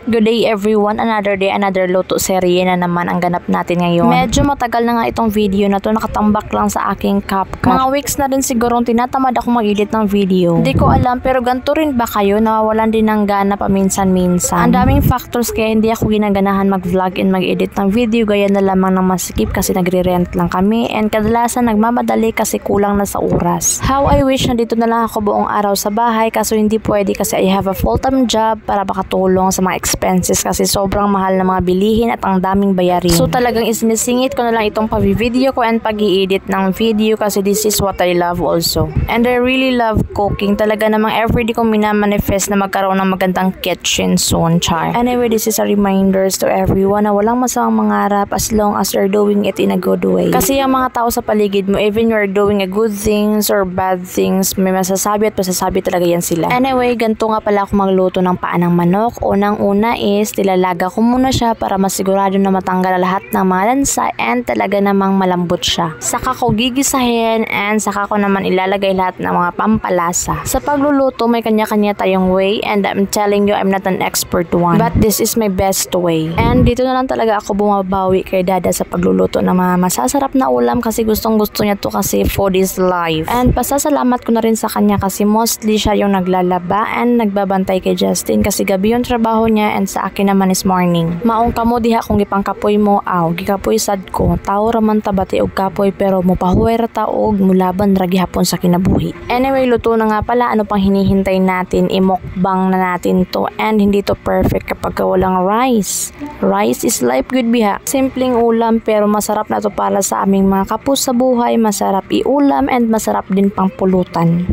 Good day everyone, another day, another luto serye na naman ang ganap natin ngayon. Medyo matagal na nga itong video na to, nakatambak lang sa aking CapCut. Mga weeks na rin siguro tinatamad ako mag-edit ng video. Hindi ko alam pero ganito rin ba kayo, nawawalan din ng gana paminsan-minsan. Ang daming factors kaya hindi ako ginaganahan mag-vlog and mag-edit ng video, gaya na lamang ng maskip kasi nagre-rent lang kami and kadalasan nagmamadali kasi kulang na sa oras. How I wish na dito na lang ako buong araw sa bahay kaso hindi pwede kasi I have a full-time job para makatulong sa mga expenses kasi sobrang mahal na mga bilihin at ang daming bayarin. So talagang isinisingit ko na lang itong pag-video ko and pag-i-edit ng video kasi this is what I love also. And I really love cooking. Talaga namang everyday kong minamanifest na magkaroon ng magandang kitchen soon, char. Anyway, this is a reminders to everyone na walang masamang mangarap as long as you're doing it in a good way. Kasi yung mga tao sa paligid mo, even you're doing a good things or bad things, may masasabi at masasabi talaga yan sila. Anyway, ganito nga pala ako magluto ng paa ng manok. Unang-una is nilalaga ko muna siya para masigurado na matanggal lahat ng mga lansa and talaga namang malambot siya. Saka ko gigisahin and saka ko naman ilalagay lahat ng mga pampalasa. Sa pagluluto may kanya-kanya tayong way and I'm telling you I'm not an expert one. But this is my best way. And dito na lang talaga ako bumabawi kay Dada sa pagluluto ng mga masasarap na ulam kasi gustong-gusto niya to kasi food is life. And pasasalamat ko na rin sa kanya kasi mostly siya yung naglalaba and nagbabantay kay Justin kasi gabi yung trabaho niya and sa akin naman is morning. Maong kamo diha kung gipang kapoy mo gikapoy sad ko. Tao raman tabati og kapoy pero mopahuway ra ta og mulaban ra gihapon sa kinabuhi. Anyway, luto na nga pala, ano pang hinihintay natin? Imukbang na natin to and hindi to perfect kapag walang rice. Rice is life good biha. Simpleng ulam pero masarap na to para sa aming mga kapos sa buhay, masarap iulam and masarap din pang pulutan.